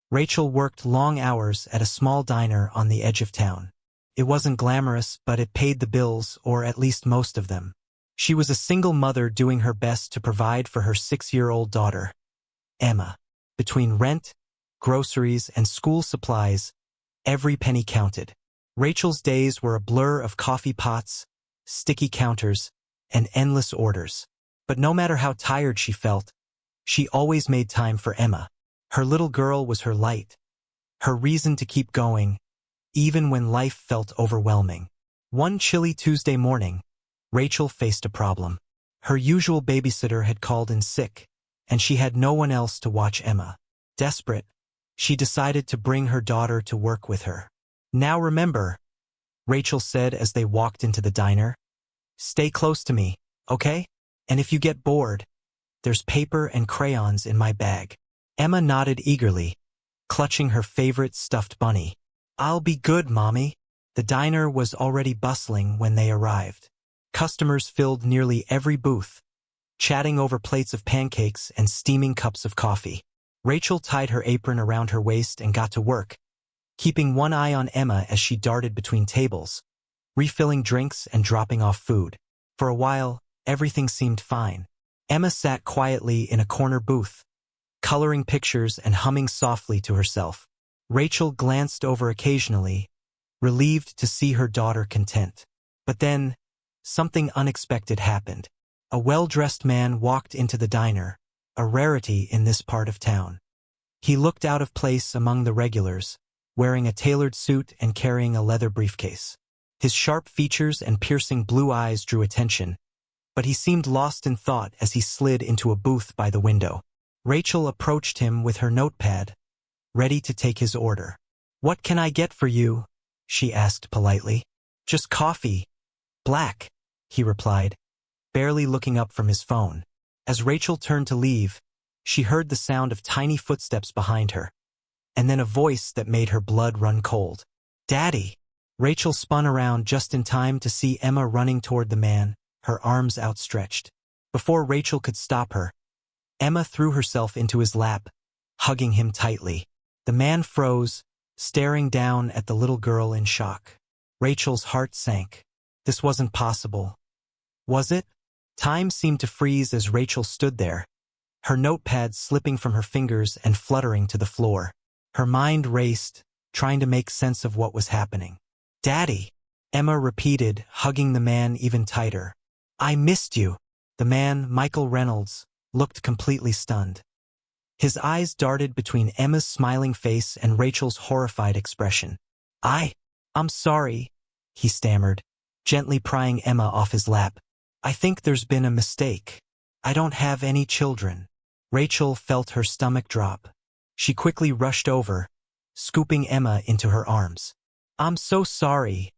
Rachel worked long hours at a small diner on the edge of town. It wasn't glamorous, but it paid the bills, or at least most of them. She was a single mother doing her best to provide for her 6-year-old daughter, Emma. Between rent, groceries, and school supplies, every penny counted. Rachel's days were a blur of coffee pots, sticky counters, and endless orders. But no matter how tired she felt, she always made time for Emma. Her little girl was her light, her reason to keep going, even when life felt overwhelming. One chilly Tuesday morning, Rachel faced a problem. Her usual babysitter had called in sick, and she had no one else to watch Emma. Desperate, she decided to bring her daughter to work with her. "Now remember," Rachel said as they walked into the diner, "stay close to me, okay? And if you get bored, there's paper and crayons in my bag." Emma nodded eagerly, clutching her favorite stuffed bunny. "I'll be good, Mommy." The diner was already bustling when they arrived. Customers filled nearly every booth, chatting over plates of pancakes and steaming cups of coffee. Rachel tied her apron around her waist and got to work, keeping one eye on Emma as she darted between tables, refilling drinks and dropping off food. For a while, everything seemed fine. Emma sat quietly in a corner booth, coloring pictures and humming softly to herself. Rachel glanced over occasionally, relieved to see her daughter content. But then, something unexpected happened. A well-dressed man walked into the diner, a rarity in this part of town. He looked out of place among the regulars, wearing a tailored suit and carrying a leather briefcase. His sharp features and piercing blue eyes drew attention, but he seemed lost in thought as he slid into a booth by the window. Rachel approached him with her notepad, ready to take his order. "What can I get for you?" she asked politely. "Just coffee. Black," he replied, barely looking up from his phone. As Rachel turned to leave, she heard the sound of tiny footsteps behind her, and then a voice that made her blood run cold. "Daddy!" Rachel spun around just in time to see Emma running toward the man, her arms outstretched. Before Rachel could stop her, Emma threw herself into his lap, hugging him tightly. The man froze, staring down at the little girl in shock. Rachel's heart sank. This wasn't possible. Was it? Time seemed to freeze as Rachel stood there, her notepad slipping from her fingers and fluttering to the floor. Her mind raced, trying to make sense of what was happening. "Daddy!" Emma repeated, hugging the man even tighter. "I missed you." The man, Michael Reynolds, looked completely stunned. His eyes darted between Emma's smiling face and Rachel's horrified expression. I'm sorry," he stammered, gently prying Emma off his lap. "I think there's been a mistake. I don't have any children." Rachel felt her stomach drop. She quickly rushed over, scooping Emma into her arms. "I'm so sorry,"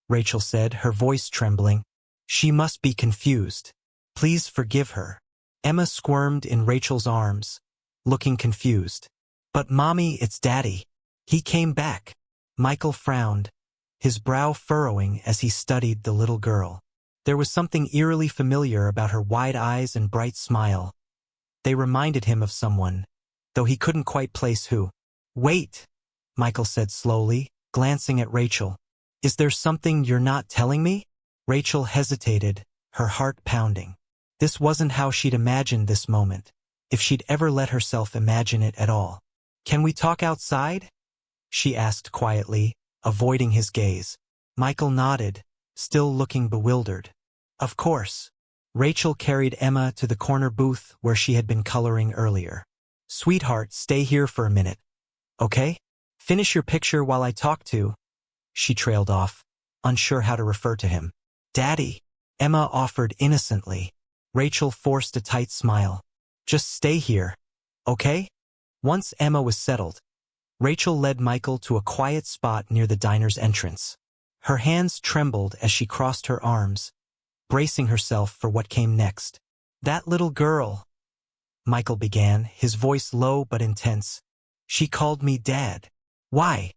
Rachel said, her voice trembling. "She must be confused. Please forgive her." Emma squirmed in Rachel's arms, looking confused. "But Mommy, it's Daddy. He came back." Michael frowned, his brow furrowing as he studied the little girl. There was something eerily familiar about her wide eyes and bright smile. They reminded him of someone, though he couldn't quite place who. "Wait," Michael said slowly, glancing at Rachel. "Is there something you're not telling me?" Rachel hesitated, her heart pounding. This wasn't how she'd imagined this moment, if she'd ever let herself imagine it at all. "Can we talk outside?" she asked quietly, avoiding his gaze. Michael nodded, still looking bewildered. "Of course." Rachel carried Emma to the corner booth where she had been coloring earlier. "Sweetheart, stay here for a minute, okay? Finish your picture while I talk to..." She trailed off, unsure how to refer to him. "Daddy," Emma offered innocently. Rachel forced a tight smile. "Just stay here, okay?" Once Emma was settled, Rachel led Michael to a quiet spot near the diner's entrance. Her hands trembled as she crossed her arms, bracing herself for what came next. "That little girl," Michael began, his voice low but intense. "She called me Dad." "Why?"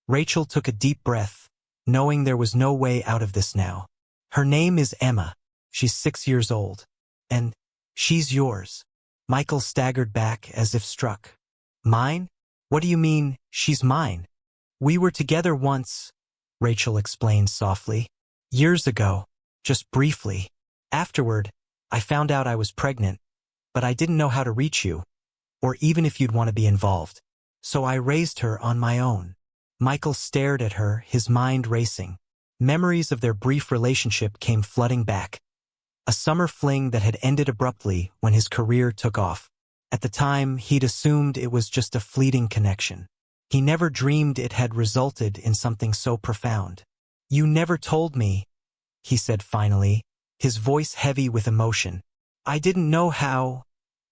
Rachel took a deep breath, knowing there was no way out of this now. "Her name is Emma. She's 6 years old. And she's yours." Michael staggered back as if struck. "Mine?" What do you mean, she's mine? We were together once, Rachel explained softly. Years ago, just briefly. Afterward, I found out I was pregnant, but I didn't know how to reach you, or even if you'd want to be involved. So I raised her on my own. Michael stared at her, his mind racing. Memories of their brief relationship came flooding back. A summer fling that had ended abruptly when his career took off. At the time, he'd assumed it was just a fleeting connection. He never dreamed it had resulted in something so profound. You never told me, he said finally, his voice heavy with emotion. I didn't know how,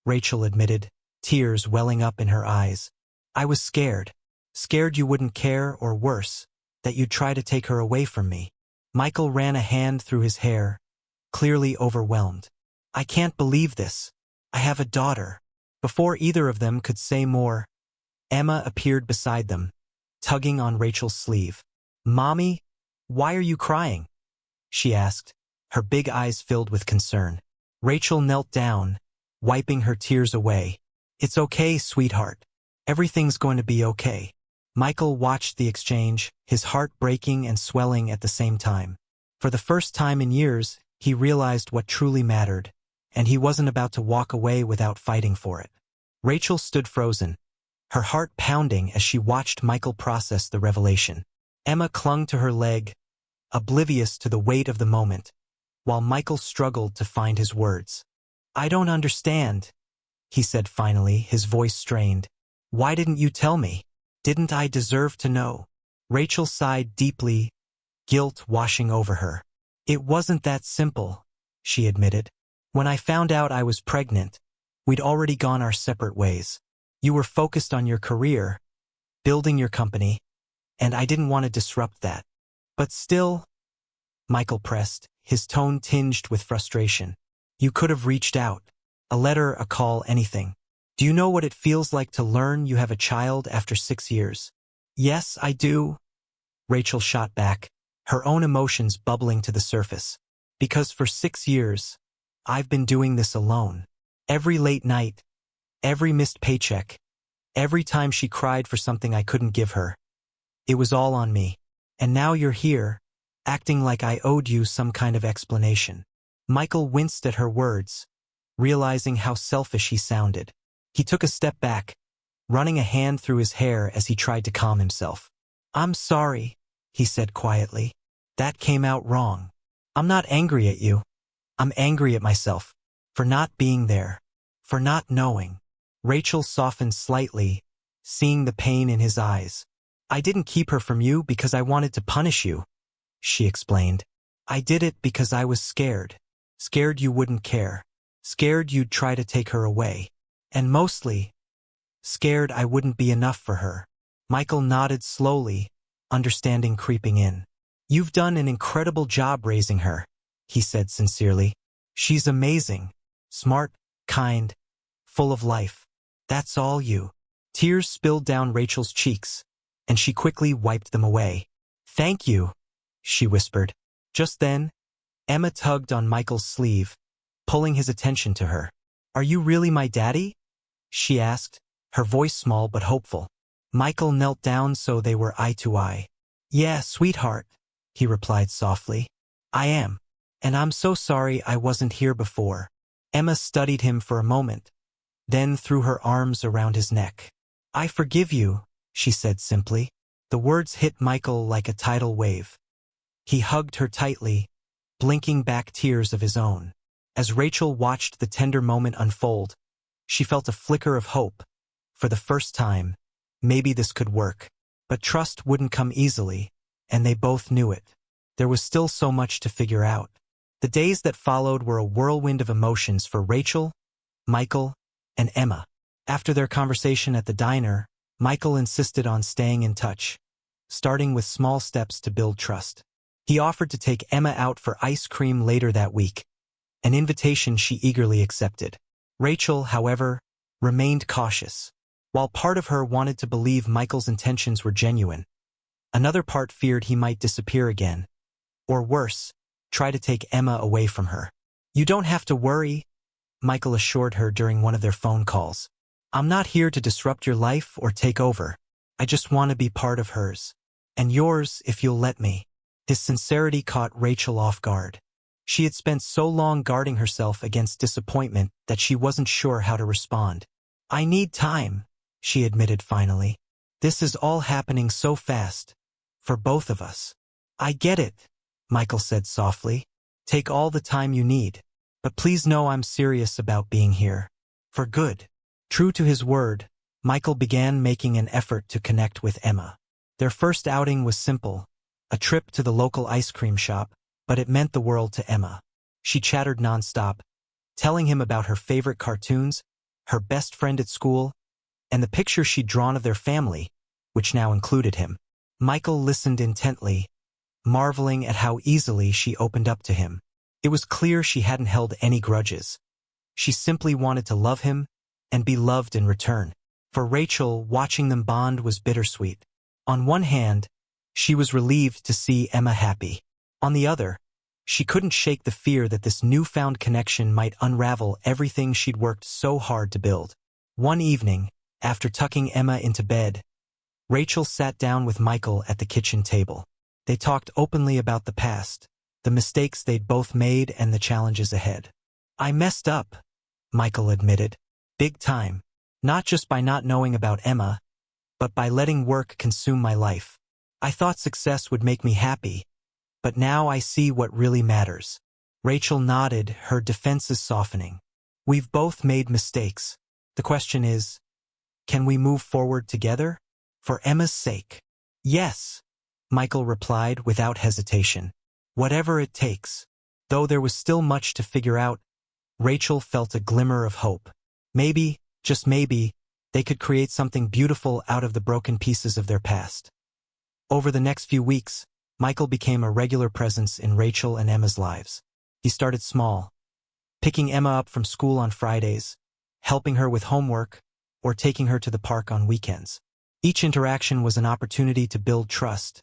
Rachel admitted, tears welling up in her eyes. I was scared. Scared you wouldn't care, or worse, that you'd try to take her away from me. Michael ran a hand through his hair, clearly overwhelmed. I can't believe this. I have a daughter. Before either of them could say more, Emma appeared beside them, tugging on Rachel's sleeve. Mommy, why are you crying? She asked, her big eyes filled with concern. Rachel knelt down, wiping her tears away. It's okay, sweetheart. Everything's going to be okay. Michael watched the exchange, his heart breaking and swelling at the same time. For the first time in years, he realized what truly mattered, and he wasn't about to walk away without fighting for it. Rachel stood frozen, her heart pounding as she watched Michael process the revelation. Emma clung to her leg, oblivious to the weight of the moment, while Michael struggled to find his words. I don't understand, he said finally, his voice strained. Why didn't you tell me? Didn't I deserve to know? Rachel sighed deeply, guilt washing over her. It wasn't that simple, she admitted. When I found out I was pregnant, we'd already gone our separate ways. You were focused on your career, building your company, and I didn't want to disrupt that. But still, Michael pressed, his tone tinged with frustration. You could have reached out. A letter, a call, anything. Do you know what it feels like to learn you have a child after 6 years? Yes, I do, Rachel shot back, her own emotions bubbling to the surface. Because for 6 years, I've been doing this alone. Every late night, every missed paycheck, every time she cried for something I couldn't give her. It was all on me. And now you're here, acting like I owed you some kind of explanation. Michael winced at her words, realizing how selfish he sounded. He took a step back, running a hand through his hair as he tried to calm himself. I'm sorry, he said quietly. That came out wrong. I'm not angry at you. I'm angry at myself. For not being there. For not knowing. Rachel softened slightly, seeing the pain in his eyes. I didn't keep her from you because I wanted to punish you, she explained. I did it because I was scared. Scared you wouldn't care. Scared you'd try to take her away. And mostly, scared I wouldn't be enough for her. Michael nodded slowly, understanding creeping in. You've done an incredible job raising her, he said sincerely. She's amazing, smart, kind, full of life. That's all you. Tears spilled down Rachel's cheeks, and she quickly wiped them away. Thank you, she whispered. Just then, Emma tugged on Michael's sleeve, pulling his attention to her. Are you really my daddy? She asked, her voice small but hopeful. Michael knelt down so they were eye to eye. Yeah, sweetheart, he replied softly. I am. And I'm so sorry I wasn't here before. Emma studied him for a moment, then threw her arms around his neck. I forgive you, she said simply. The words hit Michael like a tidal wave. He hugged her tightly, blinking back tears of his own. As Rachel watched the tender moment unfold, she felt a flicker of hope. For the first time, maybe this could work. But trust wouldn't come easily, and they both knew it. There was still so much to figure out. The days that followed were a whirlwind of emotions for Rachel, Michael, and Emma. After their conversation at the diner, Michael insisted on staying in touch, starting with small steps to build trust. He offered to take Emma out for ice cream later that week, an invitation she eagerly accepted. Rachel, however, remained cautious. While part of her wanted to believe Michael's intentions were genuine, another part feared he might disappear again, or worse, try to take Emma away from her. You don't have to worry, Michael assured her during one of their phone calls. I'm not here to disrupt your life or take over. I just want to be part of hers. And yours, if you'll let me. His sincerity caught Rachel off guard. She had spent so long guarding herself against disappointment that she wasn't sure how to respond. I need time, she admitted finally. This is all happening so fast. For both of us. I get it, Michael said softly. Take all the time you need. But please know I'm serious about being here. For good. True to his word, Michael began making an effort to connect with Emma. Their first outing was simple, a trip to the local ice cream shop, but it meant the world to Emma. She chattered nonstop, telling him about her favorite cartoons, her best friend at school, and the picture she'd drawn of their family, which now included him. Michael listened intently, marveling at how easily she opened up to him. It was clear she hadn't held any grudges. She simply wanted to love him and be loved in return. For Rachel, watching them bond was bittersweet. On one hand, she was relieved to see Emma happy. On the other, she couldn't shake the fear that this newfound connection might unravel everything she'd worked so hard to build. One evening, after tucking Emma into bed, Rachel sat down with Michael at the kitchen table. They talked openly about the past, the mistakes they'd both made and the challenges ahead. I messed up, Michael admitted. Big time. Not just by not knowing about Emma, but by letting work consume my life. I thought success would make me happy, but now I see what really matters. Rachel nodded, her defenses softening. We've both made mistakes. The question is, can we move forward together? For Emma's sake. Yes, Michael replied without hesitation. Whatever it takes. Though there was still much to figure out, Rachel felt a glimmer of hope. Maybe, just maybe, they could create something beautiful out of the broken pieces of their past. Over the next few weeks, Michael became a regular presence in Rachel and Emma's lives. He started small, picking Emma up from school on Fridays, helping her with homework, or taking her to the park on weekends. Each interaction was an opportunity to build trust,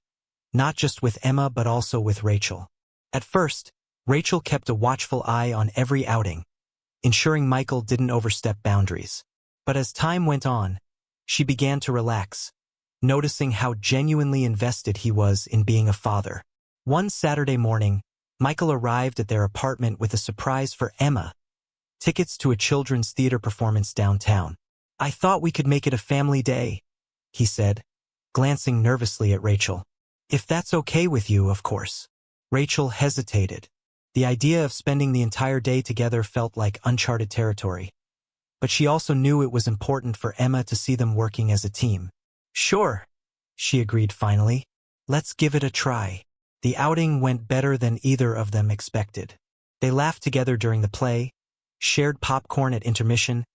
not just with Emma but also with Rachel. At first, Rachel kept a watchful eye on every outing, ensuring Michael didn't overstep boundaries. But as time went on, she began to relax, noticing how genuinely invested he was in being a father. One Saturday morning, Michael arrived at their apartment with a surprise for Emma, tickets to a children's theater performance downtown. I thought we could make it a family day, he said, glancing nervously at Rachel. If that's okay with you, of course. Rachel hesitated. The idea of spending the entire day together felt like uncharted territory. But she also knew it was important for Emma to see them working as a team. Sure, she agreed finally. Let's give it a try. The outing went better than either of them expected. They laughed together during the play, shared popcorn at intermission,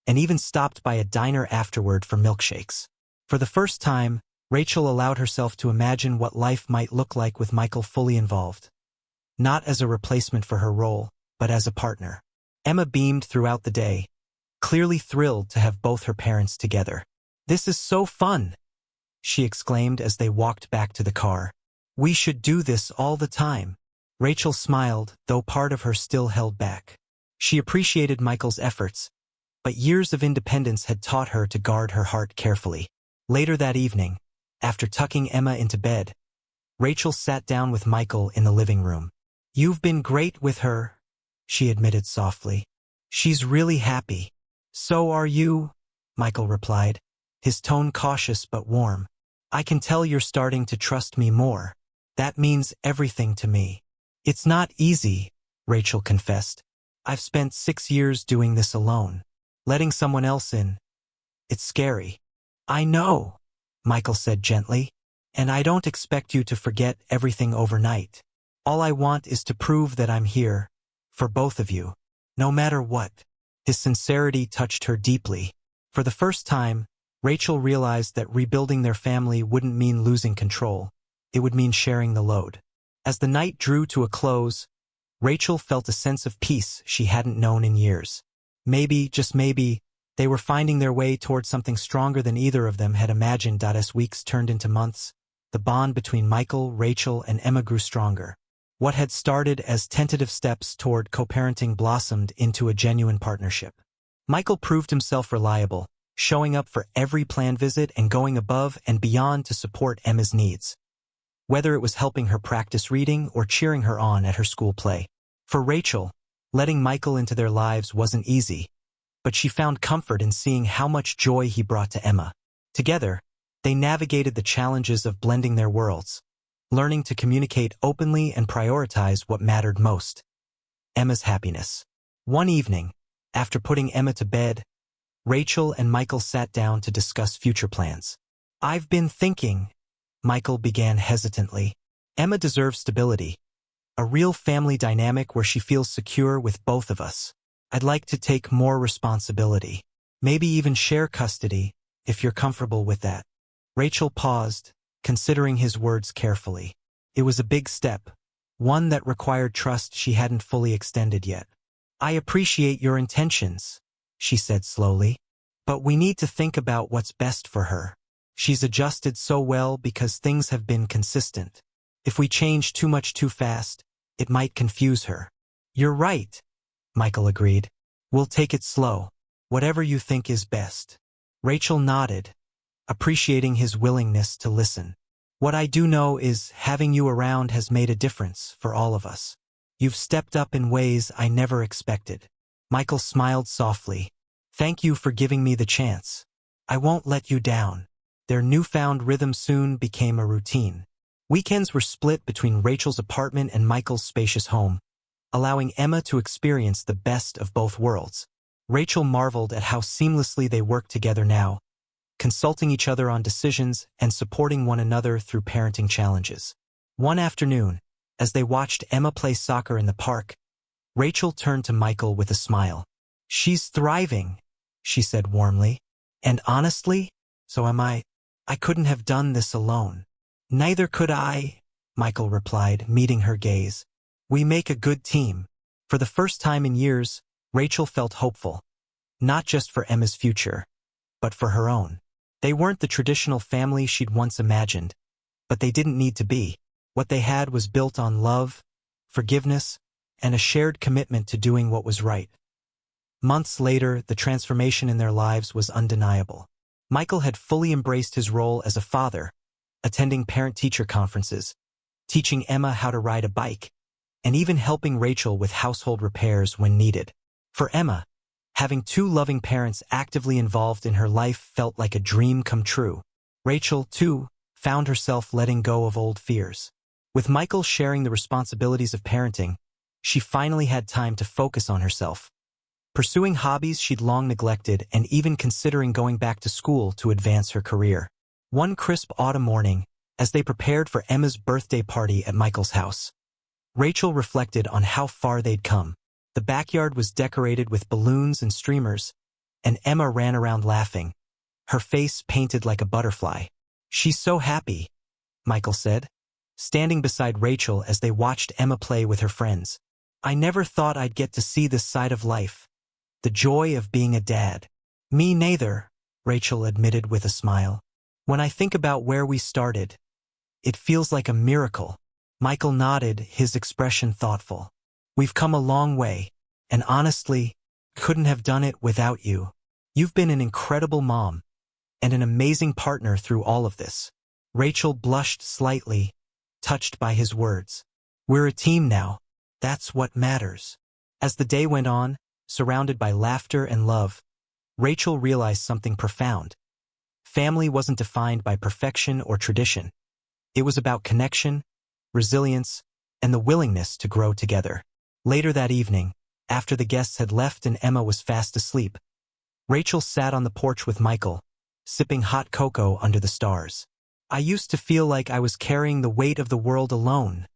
and even stopped by a diner afterward for milkshakes. For the first time, Rachel allowed herself to imagine what life might look like with Michael fully involved. Not as a replacement for her role, but as a partner. Emma beamed throughout the day, clearly thrilled to have both her parents together. This is so fun, she exclaimed as they walked back to the car. We should do this all the time. Rachel smiled, though part of her still held back. She appreciated Michael's efforts, but years of independence had taught her to guard her heart carefully. Later that evening, after tucking Emma into bed, Rachel sat down with Michael in the living room. You've been great with her, she admitted softly. She's really happy. So are you, Michael replied, his tone cautious but warm. I can tell you're starting to trust me more. That means everything to me. It's not easy, Rachel confessed. I've spent 6 years doing this alone. Letting someone else in. It's scary. I know, Michael said gently, and I don't expect you to forget everything overnight. All I want is to prove that I'm here, for both of you, no matter what. His sincerity touched her deeply. For the first time, Rachel realized that rebuilding their family wouldn't mean losing control. It would mean sharing the load. As the night drew to a close, Rachel felt a sense of peace she hadn't known in years. Maybe, just maybe, they were finding their way toward something stronger than either of them had imagined. As weeks turned into months, the bond between Michael, Rachel, and Emma grew stronger. What had started as tentative steps toward co-parenting blossomed into a genuine partnership. Michael proved himself reliable, showing up for every planned visit and going above and beyond to support Emma's needs. Whether it was helping her practice reading or cheering her on at her school play. For Rachel, letting Michael into their lives wasn't easy, but she found comfort in seeing how much joy he brought to Emma. Together, they navigated the challenges of blending their worlds, learning to communicate openly and prioritize what mattered most: Emma's happiness. One evening, after putting Emma to bed, Rachel and Michael sat down to discuss future plans. "I've been thinking," Michael began hesitantly. "Emma deserves stability, a real family dynamic where she feels secure with both of us. I'd like to take more responsibility, maybe even share custody, if you're comfortable with that." Rachel paused, considering his words carefully. It was a big step, one that required trust she hadn't fully extended yet. "I appreciate your intentions," she said slowly, "but we need to think about what's best for her. She's adjusted so well because things have been consistent. If we change too much too fast, it might confuse her." "You're right," Michael agreed. "We'll take it slow, whatever you think is best." Rachel nodded, appreciating his willingness to listen. "What I do know is having you around has made a difference for all of us. You've stepped up in ways I never expected." Michael smiled softly. "Thank you for giving me the chance. I won't let you down." Their newfound rhythm soon became a routine. Weekends were split between Rachel's apartment and Michael's spacious home, allowing Emma to experience the best of both worlds. Rachel marveled at how seamlessly they worked together now, consulting each other on decisions and supporting one another through parenting challenges. One afternoon, as they watched Emma play soccer in the park, Rachel turned to Michael with a smile. "She's thriving," she said warmly. "And honestly, so am I. I couldn't have done this alone." "Neither could I," Michael replied, meeting her gaze. "We make a good team." For the first time in years, Rachel felt hopeful, not just for Emma's future, but for her own. They weren't the traditional family she'd once imagined, but they didn't need to be. What they had was built on love, forgiveness, and a shared commitment to doing what was right. Months later, the transformation in their lives was undeniable. Michael had fully embraced his role as a father, attending parent-teacher conferences, teaching Emma how to ride a bike, and even helping Rachel with household repairs when needed. For Emma, having two loving parents actively involved in her life felt like a dream come true. Rachel, too, found herself letting go of old fears. With Michael sharing the responsibilities of parenting, she finally had time to focus on herself, pursuing hobbies she'd long neglected and even considering going back to school to advance her career. One crisp autumn morning, as they prepared for Emma's birthday party at Michael's house, Rachel reflected on how far they'd come. The backyard was decorated with balloons and streamers, and Emma ran around laughing, her face painted like a butterfly. "She's so happy," Michael said, standing beside Rachel as they watched Emma play with her friends. "I never thought I'd get to see this side of life. The joy of being a dad." "Me neither," Rachel admitted with a smile. "When I think about where we started, it feels like a miracle." Michael nodded, his expression thoughtful. "We've come a long way, and honestly, couldn't have done it without you. You've been an incredible mom, and an amazing partner through all of this." Rachel blushed slightly, touched by his words. "We're a team now. That's what matters." As the day went on, surrounded by laughter and love, Rachel realized something profound. Family wasn't defined by perfection or tradition. It was about connection, resilience, and the willingness to grow together. Later that evening, after the guests had left and Emma was fast asleep, Rachel sat on the porch with Michael, sipping hot cocoa under the stars. "I used to feel like I was carrying the weight of the world alone,"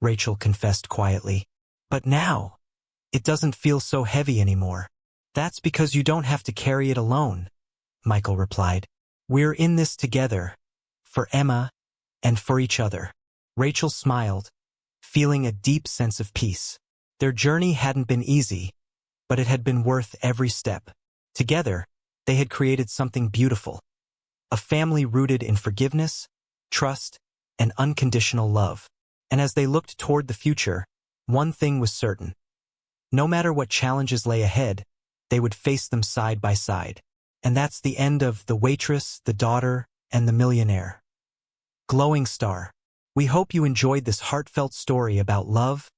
Rachel confessed quietly. "But now, it doesn't feel so heavy anymore." "That's because you don't have to carry it alone," Michael replied. "We're in this together, for Emma and for each other." Rachel smiled, feeling a deep sense of peace. Their journey hadn't been easy, but it had been worth every step. Together, they had created something beautiful. A family rooted in forgiveness, trust, and unconditional love. And as they looked toward the future, one thing was certain. No matter what challenges lay ahead, they would face them side by side. And that's the end of The Waitress, The Daughter, and The Millionaire. Glowing star. We hope you enjoyed this heartfelt story about love,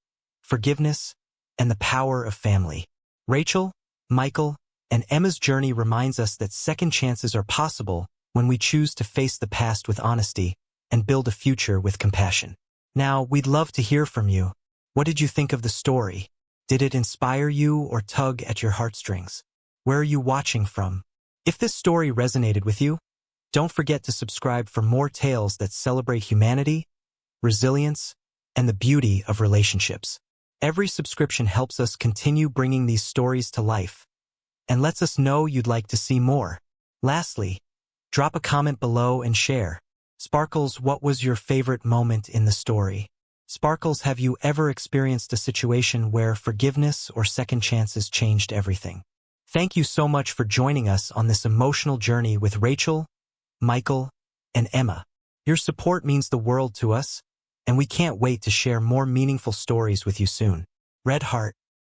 forgiveness, and the power of family. Rachel, Michael, and Emma's journey reminds us that second chances are possible when we choose to face the past with honesty and build a future with compassion. Now, we'd love to hear from you. What did you think of the story? Did it inspire you or tug at your heartstrings? Where are you watching from? If this story resonated with you, don't forget to subscribe for more tales that celebrate humanity, resilience, and the beauty of relationships. Every subscription helps us continue bringing these stories to life and lets us know you'd like to see more. Lastly, drop a comment below and share. Sparkles, what was your favorite moment in the story? Sparkles, have you ever experienced a situation where forgiveness or second chances changed everything? Thank you so much for joining us on this emotional journey with Rachel, Michael, and Emma. Your support means the world to us, and we can't wait to share more meaningful stories with you soon. Red Heart.